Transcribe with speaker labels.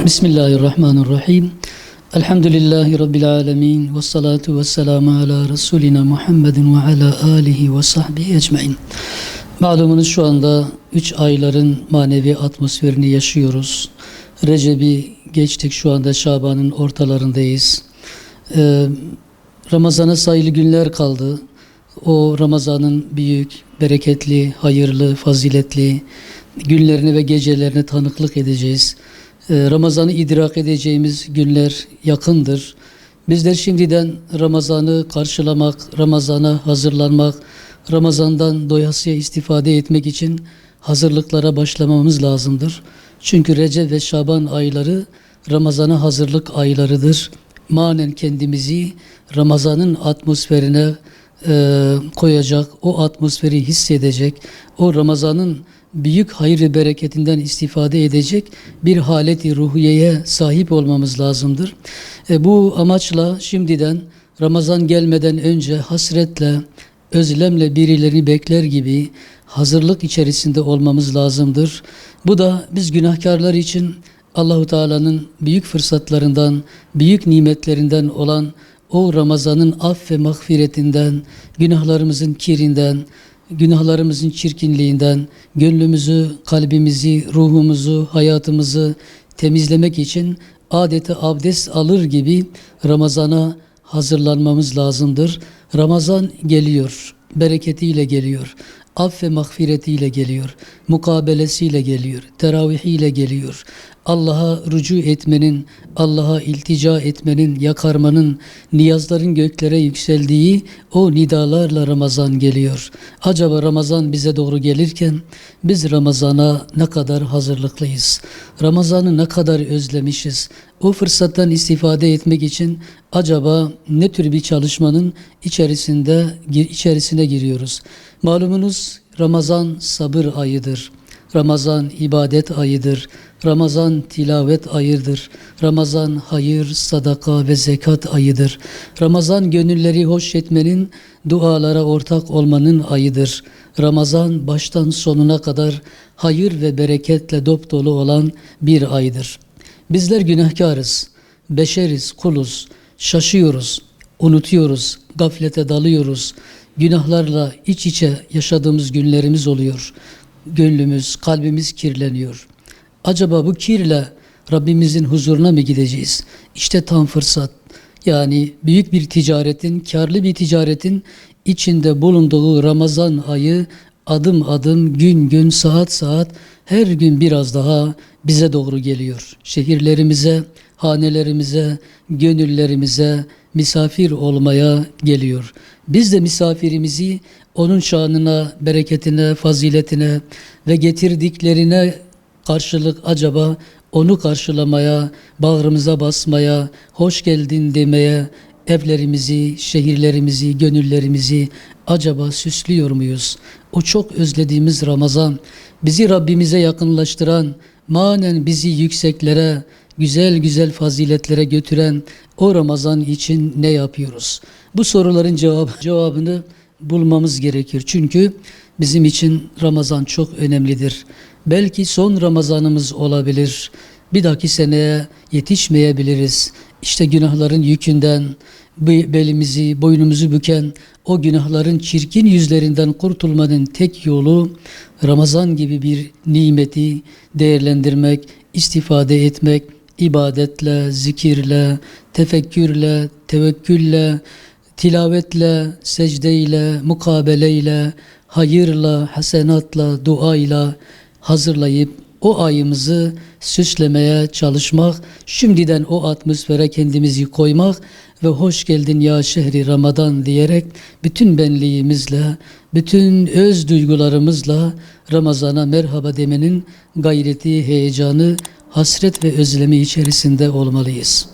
Speaker 1: Bismillahirrahmanirrahim. Elhamdülillahi Rabbil alemin. Ve salatu ve selamu ala Resulina Muhammedin ve ala alihi ve sahbihi ecmain. Malumunuz şu anda 3 ayların manevi atmosferini yaşıyoruz. Recep'i geçtik, şu anda Şaban'ın ortalarındayız. Ramazan'a sayılı günler kaldı. O Ramazan'ın büyük, bereketli, hayırlı, faziletli günlerini ve gecelerini tanıklık edeceğiz. Ramazan'ı idrak edeceğimiz günler yakındır. Bizler şimdiden Ramazan'ı karşılamak, Ramazan'a hazırlanmak, Ramazan'dan doyasıya istifade etmek için hazırlıklara başlamamız lazımdır. Çünkü Recep ve Şaban ayları Ramazan'a hazırlık aylarıdır. Manen kendimizi Ramazan'ın atmosferine koyacak, o atmosferi hissedecek, o Ramazan'ın büyük hayır ve bereketinden istifade edecek bir haleti ruhiyeye sahip olmamız lazımdır. Bu amaçla şimdiden Ramazan gelmeden önce hasretle, özlemle birilerini bekler gibi hazırlık içerisinde olmamız lazımdır. Bu da biz günahkarlar için Allahu Teala'nın büyük fırsatlarından, büyük nimetlerinden olan o Ramazan'ın aff ve mağfiretinden, günahlarımızın kirinden, günahlarımızın çirkinliğinden, gönlümüzü, kalbimizi, ruhumuzu, hayatımızı temizlemek için adeta abdest alır gibi Ramazan'a hazırlanmamız lazımdır. Ramazan geliyor, bereketiyle geliyor, aff ve mağfiretiyle geliyor, mukabelesiyle geliyor, teravihiyle geliyor. Allah'a rücu etmenin, Allah'a iltica etmenin, yakarmanın, niyazların göklere yükseldiği o nidalarla Ramazan geliyor. Acaba Ramazan bize doğru gelirken biz Ramazan'a ne kadar hazırlıklıyız? Ramazan'ı ne kadar özlemişiz? O fırsattan istifade etmek için acaba ne tür bir çalışmanın içerisine giriyoruz? Malumunuz Ramazan sabır ayıdır. Ramazan ibadet ayıdır. Ramazan tilavet ayıdır. Ramazan hayır, sadaka ve zekat ayıdır. Ramazan gönülleri hoş etmenin, dualara ortak olmanın ayıdır. Ramazan baştan sonuna kadar hayır ve bereketle dopdolu olan bir aydır. Bizler günahkarız, beşeriz, kuluz, şaşıyoruz, unutuyoruz, gaflete dalıyoruz. Günahlarla iç içe yaşadığımız günlerimiz oluyor. Gönlümüz, kalbimiz kirleniyor. Acaba bu kirle Rabbimizin huzuruna mı gideceğiz? İşte tam fırsat. Yani büyük bir ticaretin, karlı bir ticaretin içinde bulunduğu Ramazan ayı adım adım, gün gün, saat saat her gün biraz daha bize doğru geliyor. Şehirlerimize, hanelerimize, gönüllerimize misafir olmaya geliyor. Biz de misafirimizi onun şanına, bereketine, faziletine ve getirdiklerine karşılık acaba onu karşılamaya, bağrımıza basmaya, hoş geldin demeye, evlerimizi, şehirlerimizi, gönüllerimizi acaba süslüyor muyuz? O çok özlediğimiz Ramazan, bizi Rabbimize yakınlaştıran, manen bizi yükseklere, güzel güzel faziletlere götüren o Ramazan için ne yapıyoruz? Bu soruların cevabını bulmamız gerekir. Çünkü bizim için Ramazan çok önemlidir. Belki son Ramazanımız olabilir. Bir dahaki seneye yetişmeyebiliriz. İşte günahların yükünden belimizi, boynumuzu büken o günahların çirkin yüzlerinden kurtulmanın tek yolu Ramazan gibi bir nimeti değerlendirmek, istifade etmek, ibadetle, zikirle, tefekkürle, tevekkülle, tilavetle, secdeyle, mukabeleyle, hayırla, hasenatla, duayla hazırlayıp o ayımızı süslemeye çalışmak, şimdiden o atmosfere kendimizi koymak ve hoş geldin ya şehri Ramazan diyerek bütün benliğimizle, bütün öz duygularımızla Ramazan'a merhaba demenin gayreti, heyecanı, hasret ve özlemi içerisinde olmalıyız.